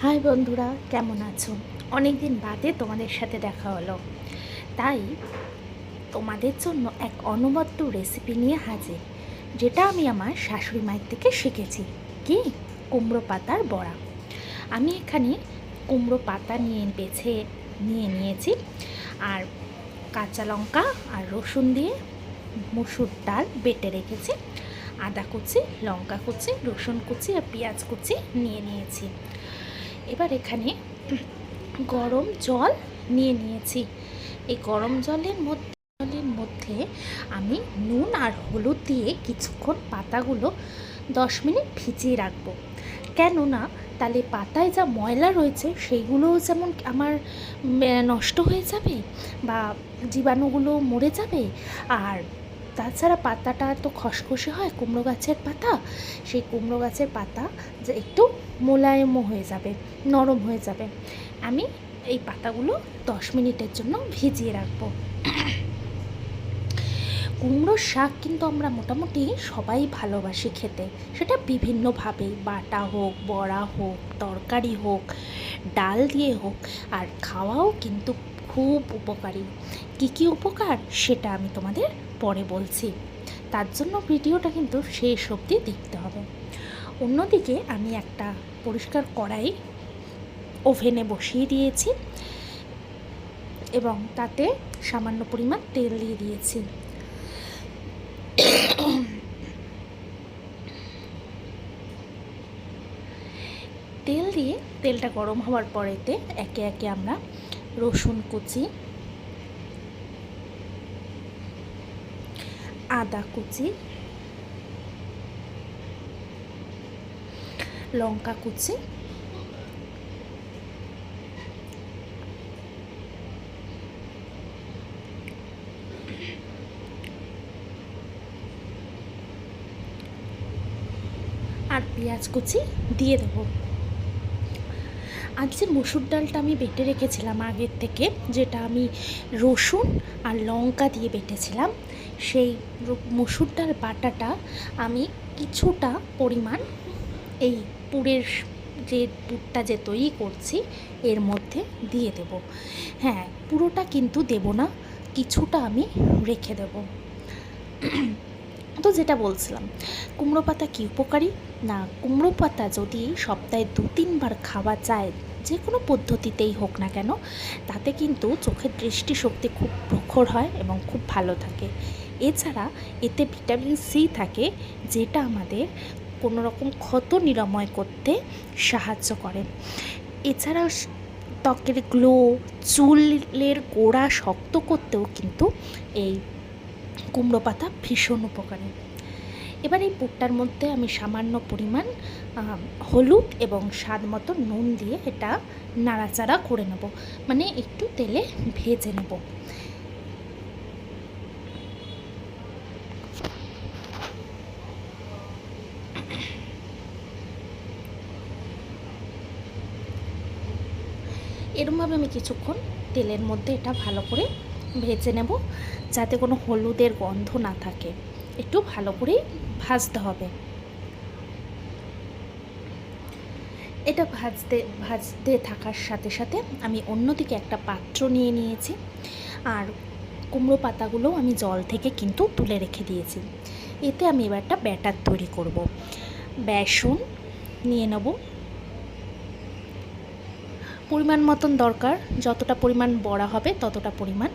High বন্ধুরা, কেমন আছো? অনেক দিন বাদে তোমাদের সাথে দেখা হলো, তাই তোমাদের জন্য এক অনবদ্য রেসিপি নিয়ে হাজির, যেটা আমি আমার শাশুড়ি মায়ের থেকে শিখেছি। কি? কুমড়ো পাতার বড়া। আমি এখানে কুমড়ো পাতা নিয়ে নিয়েছি, আর কাঁচা লঙ্কা আর রসুন দিয়ে মসুর ডাল বেটে রেখেছি। আদা কুচি, লঙ্কা কুচি, রসুন কুচি আর পেঁয়াজ কুচি নিয়ে নিয়েছি। এবার এখানে গরম জল নিয়ে নিয়েছি। এই গরম জলের মধ্যে আমি নুন আর হলুদ দিয়ে কিছুক্ষণ পাতাগুলো 10 মিনিট ভিজিয়ে রাখবো। কেননা তাহলে পাতায় যা ময়লা রয়েছে সেইগুলোও যেমন আমার নষ্ট হয়ে যাবে বা জীবাণুগুলো মরে যাবে। আর তাছাড়া পাতাটা তো খসখসে হয়, কুমড়ো গাছের পাতা, সেই কুমড়ো গাছের পাতা যে একটু মোলায়েমও হয়ে যাবে, নরম হয়ে যাবে। আমি এই পাতাগুলো 10 মিনিটের জন্য ভিজিয়ে রাখবো। কুমড়োর শাক কিন্তু আমরা মোটামুটি সবাই ভালোবাসি খেতে, সেটা বিভিন্নভাবে, বাটা হোক, বড়া হোক, তরকারি হোক, ডাল দিয়ে হোক, আর খাওয়াও কিন্তু খুব উপকারী। কী কী উপকার সেটা আমি তোমাদের পরে বলছি, তার জন্য ভিডিওটা কিন্তু শেষ অবধি দেখতে হবে। অন্যদিকে আমি একটা পরিষ্কার কড়াই ওভেনে বসিয়ে দিয়েছি এবং তাতে সামান্য পরিমাণ তেল দিয়ে দিয়েছি। তেল দিয়ে তেলটা গরম হওয়ার পরেতে একে একে আমরা রসুন কুচি, আদা কুচি, লঙ্কা কুচি, আর পেঁয়াজ কুচি দিয়ে দেবো। আর যে মসুর ডালটা আমি বেটে রেখেছিলাম আগের থেকে, যেটা আমি রসুন আর লঙ্কা দিয়ে বেটেছিলাম, সেই মসুর ডাল বাটাটা আমি কিছুটা পরিমাণ এই পুরটা যে তৈরি করছি এর মধ্যে দিয়ে দেব। হ্যাঁ, পুরোটা কিন্তু দেব না, কিছুটা আমি রেখে দেব। তো যেটা বলছিলাম, কুমড়ো পাতা কী উপকারী না, কুমড়ো পাতা যদি সপ্তাহে 2-3 বার খাওয়া যায়, যে কোনো পদ্ধতিতেই হোক না কেন, তাতে কিন্তু চোখের দৃষ্টিশক্তি খুব প্রখর হয় এবং খুব ভালো থাকে। এছাড়া এতে ভিটামিন সি থাকে, যেটা আমাদের কোনো রকম ক্ষত নিরাময় করতে সাহায্য করে। এছাড়া ত্বকের গ্লো, চুলের গোড়া শক্ত করতেও কিন্তু এই কুমড়ো পাতা ভীষণ উপকারী। এবার এই পুরটার মধ্যে আমি সামান্য পরিমাণ হলুদ এবং স্বাদ মতো নুন দিয়ে এটা নাড়াচাড়া করে নেব, মানে একটু তেলে ভেজে নেব। এরমভাবে আমি কিছুক্ষণ তেলের মধ্যে এটা ভালো করে ভেজে নেব, যাতে কোনো হলুদের গন্ধ না থাকে। একটু ভালো করেই ভাজতে হবে। এটা ভাজতে ভাজতে থাকার সাথে সাথে আমি অন্যদিকে একটা পাত্র নিয়ে নিয়েছি, আর কুমড়ো পাতাগুলোও আমি জল থেকে কিন্তু তুলে রেখে দিয়েছি। এতে আমি এবার একটা ব্যাটার তৈরি করব। বেসন নিয়ে নেব, পরিমাণ মতন দরকার, যতটা পরিমাণ বড়া হবে ততটা পরিমাণ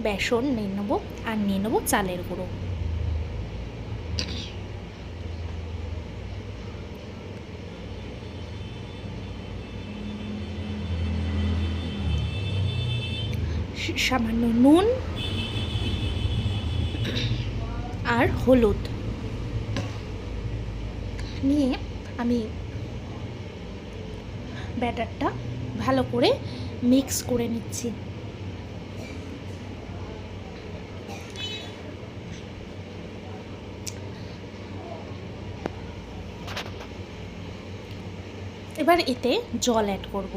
বেসন নিয়ে নেব, আর নিয়ে নেব চালের গুঁড়ো। সামান্য নুন আর হলুদ নিয়ে আমি ব্যাটারটা ভালো করে মিক্স করে নিচ্ছি। এবার এতে জল অ্যাড করব।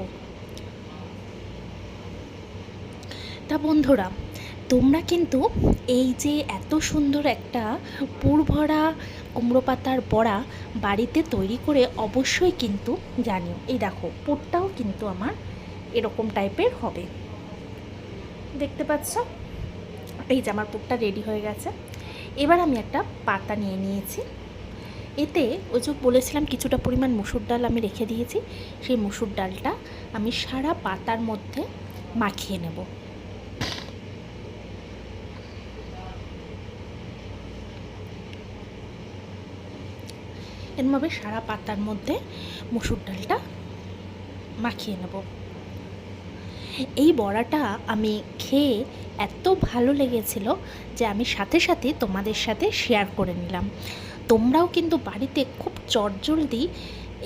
তা বন্ধুরা, তোমরা কিন্তু এই যে এত সুন্দর একটা পুর ভরা কুমড়ো পাতার বড়া বাড়িতে তৈরি করে অবশ্যই কিন্তু জানিও। এই দেখো পুরটাও কিন্তু আমার এরকম টাইপের হবে, দেখতে পাচ্ছ? এই যে আমার পুরটা রেডি হয়ে গেছে। এবার আমি একটা পাতা নিয়ে নিয়েছি, এতে ওই যে বলেছিলাম কিছুটা পরিমাণ মুসুর ডাল আমি রেখে দিয়েছি, সেই মুসুর ডালটা আমি সারা পাতার মধ্যে মাখিয়ে নেব। এরমভাবে সারা পাতার মধ্যে মুসুর ডালটা মাখিয়ে নেব। এই বড়াটা আমি খেয়ে এত ভালো লেগেছিল যে আমি সাথে সাথে তোমাদের সাথে শেয়ার করে নিলাম। তোমরাও কিন্তু বাড়িতে খুব চটজলদি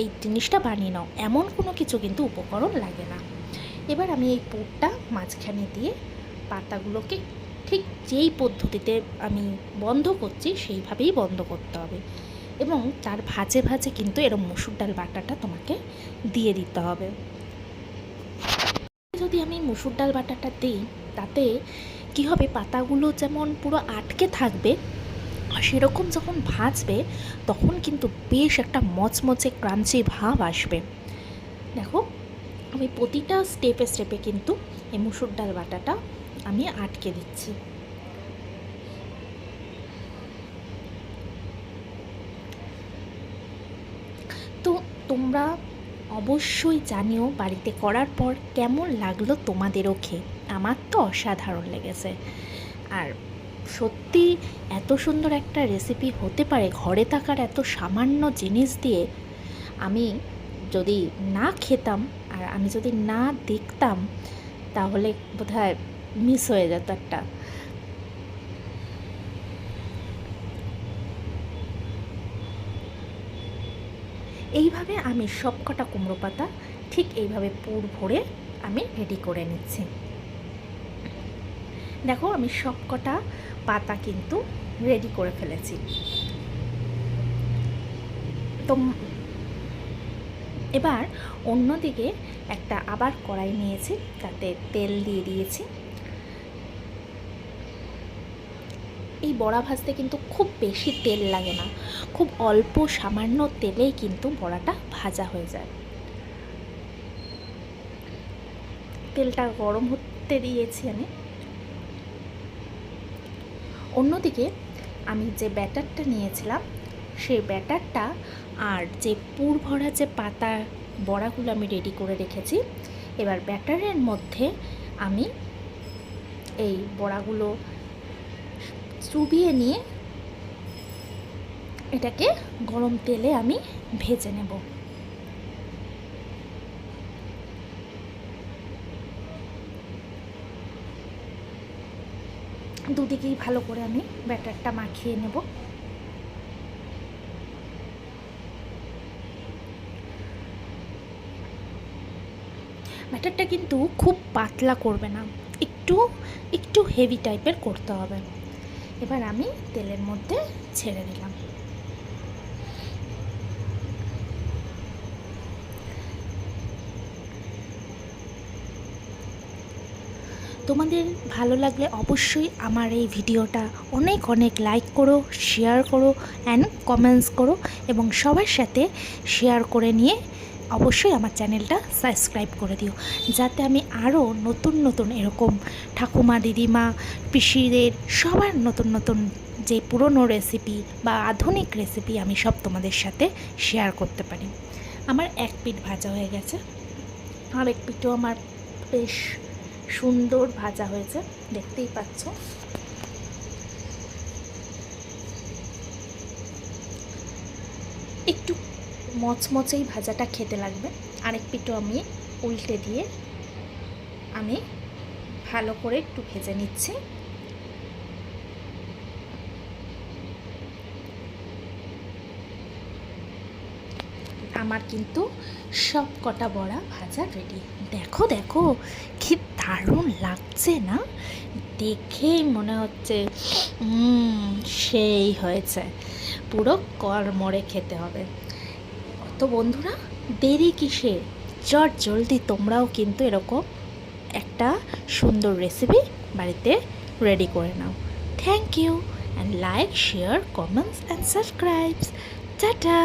এই জিনিসটা বানিয়ে নাও, এমন কোনো কিছু কিন্তু উপকরণ লাগে না। এবার আমি এই পুরটা মাঝখানে দিয়ে পাতাগুলোকে ঠিক যেই পদ্ধতিতে আমি বন্ধ করছি সেইভাবেই বন্ধ করতে হবে, এবং তার ভাজে ভাজে কিন্তু এরকম মসুর ডাল বাটাটা তোমাকে দিয়ে দিতে হবে। যদি আমি মসুর ডাল বাটাটা দিই তাতে কি হবে, পাতাগুলো যেমন পুরো আটকে থাকবে, সেরকম যখন ভাজবে তখন কিন্তু বেশ একটা মচমচে ক্রাঞ্চি ভাব আসবে। দেখো আমি প্রতিটা স্টেপে স্টেপে কিন্তু এই মসুর ডাল বাটাটা আমি আটকে দিচ্ছি। তো তোমরা অবশ্যই জানিও বাড়িতে করার পর কেমন লাগলো তোমাদেরও খেয়ে। আমার তো অসাধারণ লেগেছে। আর সত্যি এত সুন্দর একটা রেসিপি হতে পারে ঘরে থাকার এত সামান্য জিনিস দিয়ে। আমি যদি না খেতাম আর আমি যদি না দেখতাম তাহলে বোধহয় মিস হয়ে যেত একটা। এইভাবে আমি সবকটা কুমড়ো পাতা ঠিক এইভাবে পুর ভরে আমি রেডি করে নিচ্ছি। দেখো আমি সবকটা পাতা কিন্তু রেডি করে ফেলেছি। তো এবার অন্যদিকে একটা আবার কড়াই নিয়েছি, তাতে তেল দিয়ে দিয়েছি। এই বড়া ভাজতে কিন্তু খুব বেশি তেল লাগে না, খুব অল্প সামান্য তেলেই কিন্তু বড়াটা ভাজা হয়ে যায়। তেলটা গরম হতে দিয়েছি আমি। অন্যদিকে আমি যে ব্যাটারটা নিয়েছিলাম সেই ব্যাটারটা আর যে পুর ভরা যে পাতা বড়াগুলো আমি রেডি করে রেখেছি, এবার ব্যাটারের মধ্যে আমি এই বড়াগুলো চুবিয়ে নিয়ে এটাকে গরম তেলে আমি ভেজে নেব। দুদিকেই ভালো করে আমি ব্যাটারটা মাখিয়ে নেব। ব্যাটারটা কিন্তু খুব পাতলা করবে না, একটু একটু হেভি টাইপের করতে হবে। এবার আমি তেলের মধ্যে ছেড়ে দিলাম। তোমাদের ভালো লাগলে অবশ্যই আমার এই ভিডিওটা অনেক অনেক লাইক করো, শেয়ার করো অ্যান্ড কমেন্টস করো, এবং সবার সাথে শেয়ার করে নিয়ে অবশ্যই আমার চ্যানেলটা সাবস্ক্রাইব করে দিও, যাতে আমি আরও নতুন নতুন এরকম ঠাকুমা, দিদিমা, পিসিদের সবার নতুন নতুন যে পুরনো রেসিপি বা আধুনিক রেসিপি আমি সব তোমাদের সাথে শেয়ার করতে পারি। আমার এক পিঠ ভাজা হয়ে গেছে, আর এক পিঠও আমার বেশ সুন্দর ভাজা হয়েছে, দেখতেই পাচ্ছ। একটু মচমচেই ভাজাটা খেতে লাগবে। আরেক পিঠও আমি উল্টে দিয়ে আমি ভালো করে একটু ভেজে নিচ্ছি। আমার কিন্তু সব কটা বড়া ভাজা রেডি। দেখো দেখো কি দারুণ লাগছে না, দেখেই মনে হচ্ছে সেই হয়েছে, পুরো কড়মড়ে খেতে হবে। তো বন্ধুরা দেরি কিসের, চট জলদি তোমরাও কিন্তু এরকম একটা সুন্দর রেসিপি বাড়িতে রেডি করে নাও। Thank you and like share comments and subscribes. Tata.